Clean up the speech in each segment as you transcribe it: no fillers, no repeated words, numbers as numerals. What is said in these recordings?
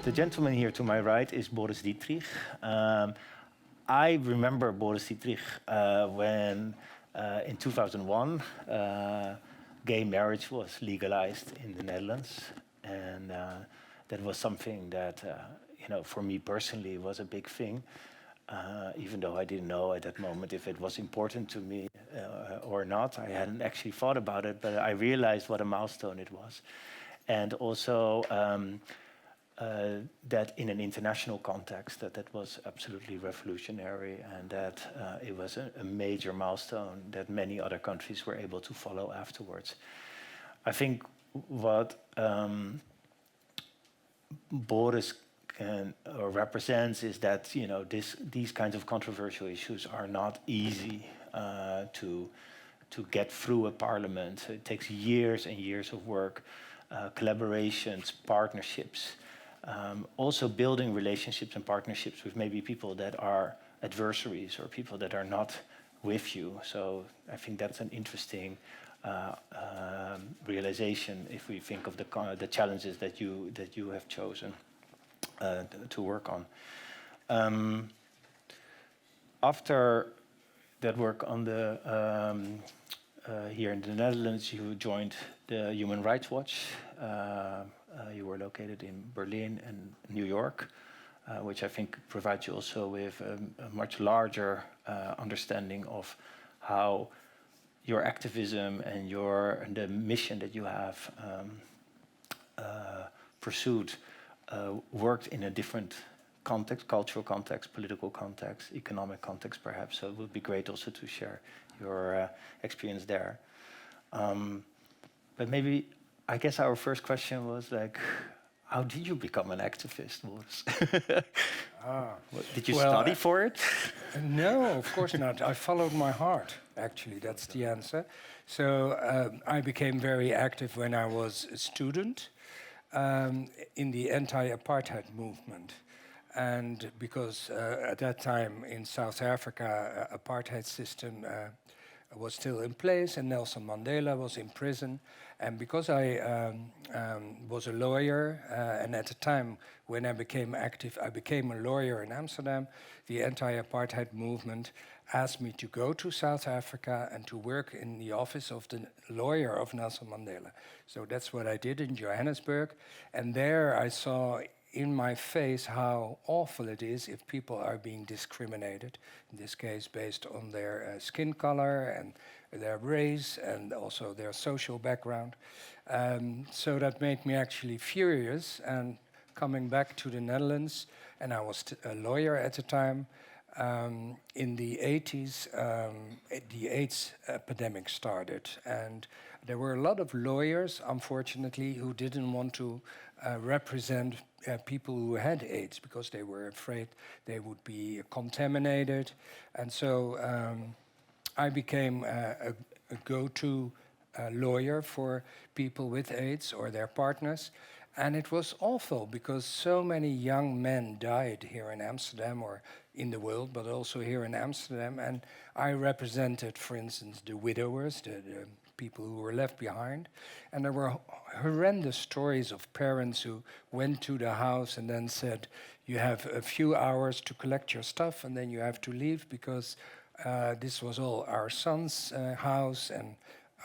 The gentleman here to my right is Boris Dittrich. I remember Boris Dittrich when in 2001 gay marriage was legalized in the Netherlands, and that was something that for me personally was a big thing. Even though I didn't know at that moment if it was important to me or not. I hadn't actually thought about it, but I realized what a milestone it was. And also that in an international context, that was absolutely revolutionary, and that it was a major milestone that many other countries were able to follow afterwards. I think what Boris represents is that these kinds of controversial issues are not easy to get through a parliament. It takes years and years of work, collaborations, partnerships, also building relationships and partnerships with maybe people that are adversaries or people that are not with you. So I think that's an interesting realization if we think of the challenges that you have chosen to work on. After that work on the here in the Netherlands, you joined the Human Rights Watch. You were located in Berlin and New York, which I think provides you also with a much larger understanding of how your activism and the mission that you have pursued worked in a different context, cultural context, political context, economic context perhaps. So it would be great also to share your experience there. But maybe, I guess our first question was like, how did you become an activist, Boris? Did you study for it? No, of course not. I followed my heart, actually, that's the answer. So I became very active when I was a student in the anti-apartheid movement. And because at that time in South Africa, apartheid system was still in place and Nelson Mandela was in prison. And because I was a lawyer, and at the time when I became active, I became a lawyer in Amsterdam, the anti-apartheid movement asked me to go to South Africa and to work in the office of the lawyer of Nelson Mandela. So that's what I did in Johannesburg. And there I saw in my face how awful it is if people are being discriminated, in this case based on their skin color and their race and also their social background. So that made me actually furious, and coming back to the Netherlands, and I was a lawyer at the time, in the 80s, the AIDS epidemic started, and there were a lot of lawyers, unfortunately, who didn't want to represent people who had AIDS because they were afraid they would be contaminated. And so I became a go-to lawyer for people with AIDS or their partners. And it was awful because so many young men died here in Amsterdam or in the world, but also here in Amsterdam. And I represented, for instance, the widowers, the people who were left behind. And there were horrendous stories of parents who went to the house and then said, you have a few hours to collect your stuff and then you have to leave because this was all our son's house and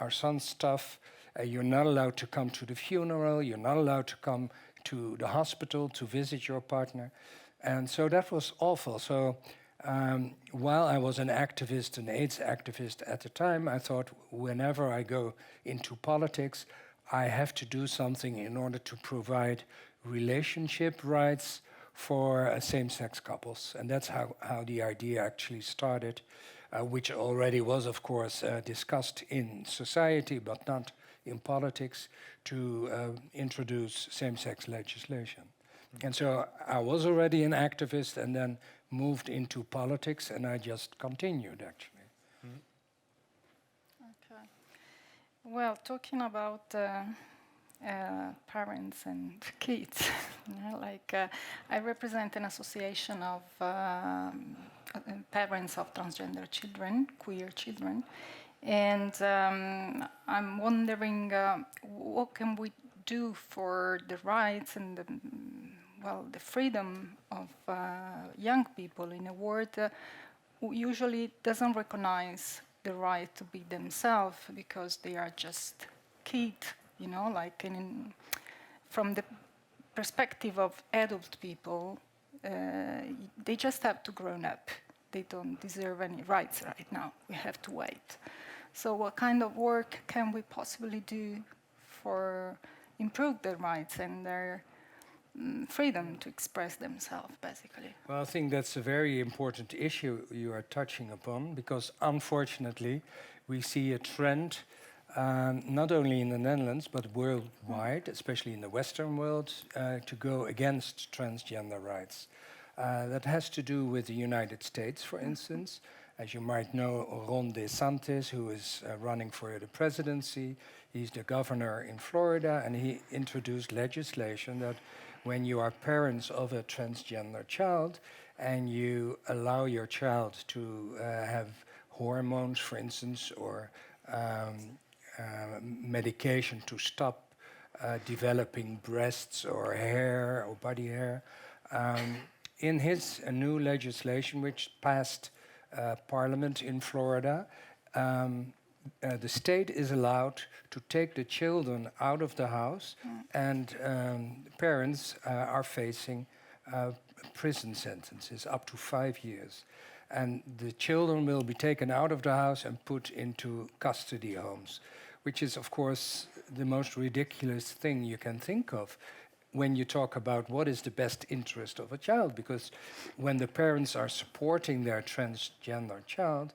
our son's stuff. You're not allowed to come to the funeral. You're not allowed to come to the hospital to visit your partner. And so that was awful. So while I was an activist, an AIDS activist at the time, I thought whenever I go into politics, I have to do something in order to provide relationship rights for same-sex couples. And that's how the idea actually started, which already was, of course, discussed in society, but not in politics, to introduce same-sex legislation. And so I was already an activist and then moved into politics, and I just continued, actually. Okay. Well, talking about parents and kids, I represent an association of parents of transgender children, queer children, and I'm wondering what can we do for the rights and the freedom of young people in a world who usually doesn't recognize the right to be themselves because they are just kids, like from the perspective of adult people, they just have to grow up. They don't deserve any rights right now. We have to wait. So what kind of work can we possibly do for improve their rights and their freedom to express themselves, basically? Well, I think that's a very important issue you are touching upon, because unfortunately we see a trend not only in the Netherlands but worldwide, especially in the Western world, to go against transgender rights. That has to do with the United States, for instance. As you might know, Ron DeSantis, who is running for the presidency, he's the governor in Florida, and he introduced legislation that when you are parents of a transgender child and you allow your child to have hormones, for instance, or medication to stop developing breasts or hair or body hair, in his new legislation, which passed Parliament in Florida, the state is allowed to take the children out of the house, and parents are facing prison sentences up to 5 years. And the children will be taken out of the house and put into custody homes, which is, of course, the most ridiculous thing you can think of when you talk about what is the best interest of a child, because when the parents are supporting their transgender child,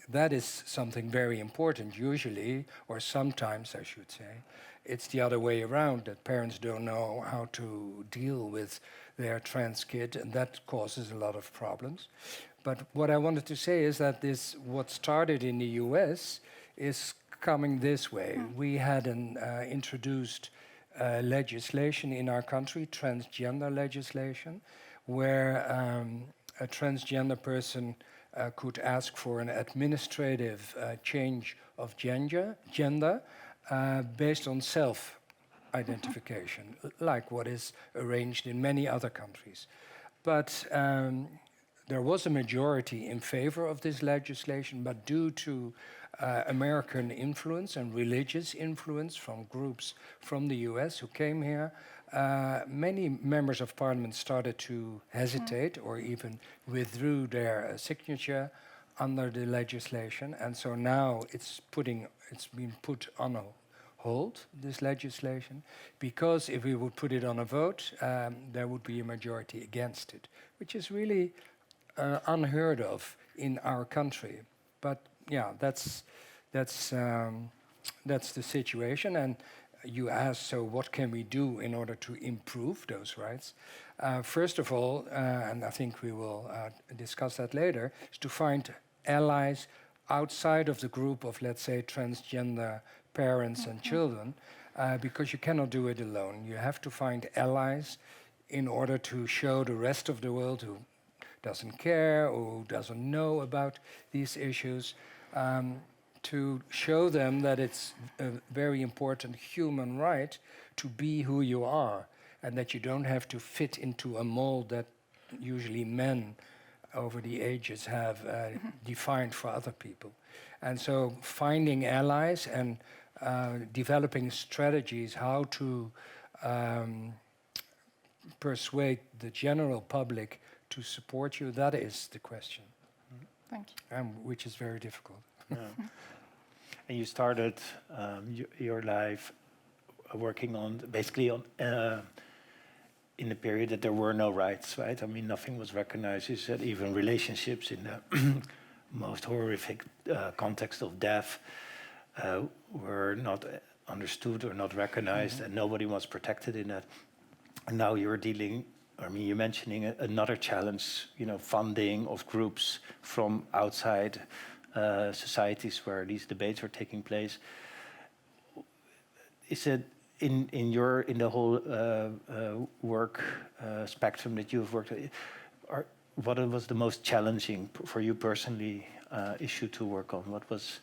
that is something very important usually, or sometimes I should say. It's the other way around, that parents don't know how to deal with their trans kid, and that causes a lot of problems. But what I wanted to say is that what started in the US is coming this way. We had an introduced legislation in our country, transgender legislation, where a transgender person could ask for an administrative change of gender based on self-identification, like what is arranged in many other countries. But there was a majority in favor of this legislation, but due to American influence and religious influence from groups from the US who came here, many members of parliament started to hesitate or even withdrew their signature under the legislation. And so now it's been put on a hold, this legislation, because if we would put it on a vote, there would be a majority against it, which is really unheard of in our country. But yeah, that's the situation. And you asked, so what can we do in order to improve those rights? First of all, and I think we will discuss that later, is to find allies outside of the group of, let's say, transgender parents and children, because you cannot do it alone. You have to find allies in order to show the rest of the world who doesn't care or who doesn't know about these issues, to show them that it's a very important human right to be who you are, and that you don't have to fit into a mold that usually men over the ages have defined for other people. And so finding allies and developing strategies how to persuade the general public to support you, that is the question. Thank you. Which is very difficult. Yeah. And you started your life working on basically on in the period that there were no rights, right? I mean, nothing was recognized. You said even relationships in the most horrific context of death were not understood or not recognized, and nobody was protected in that. And now you're dealing, I mean, you're mentioning another challenge, funding of groups from outside societies where these debates are taking place. Is it in the whole work spectrum that you've worked with, what was the most challenging for you personally issue to work on? What was?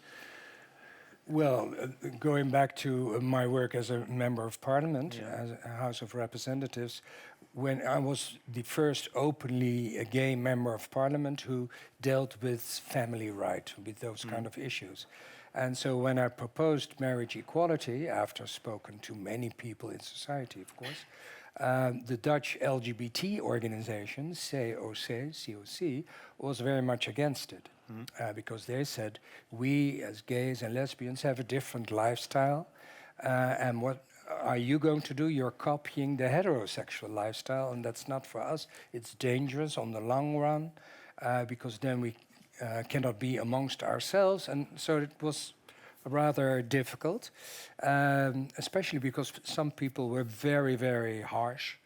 Well, going back to my work as a member of parliament, Yeah. as a House of Representatives, when I was the first openly gay member of parliament who dealt with family right, with those kind of issues. And so when I proposed marriage equality, after spoken to many people in society, of course, the Dutch LGBT organization, COC, was very much against it. Because they said, we as gays and lesbians have a different lifestyle, and what are you going to do? You're copying the heterosexual lifestyle, and that's not for us. It's dangerous on the long run, because then we cannot be amongst ourselves, and so it was rather difficult, especially because some people were very, very harsh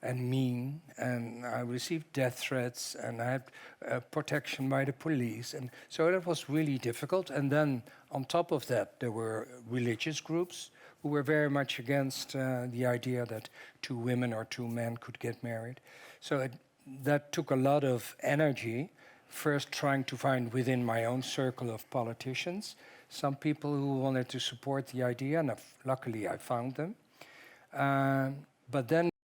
and mean, and I received death threats, and I had protection by the police, and so that was really difficult. And then on top of that, there were religious groups who were very much against the idea that two women or two men could get married. So that took a lot of energy, first trying to find within my own circle of politicians some people who wanted to support the idea, and luckily I found them. But then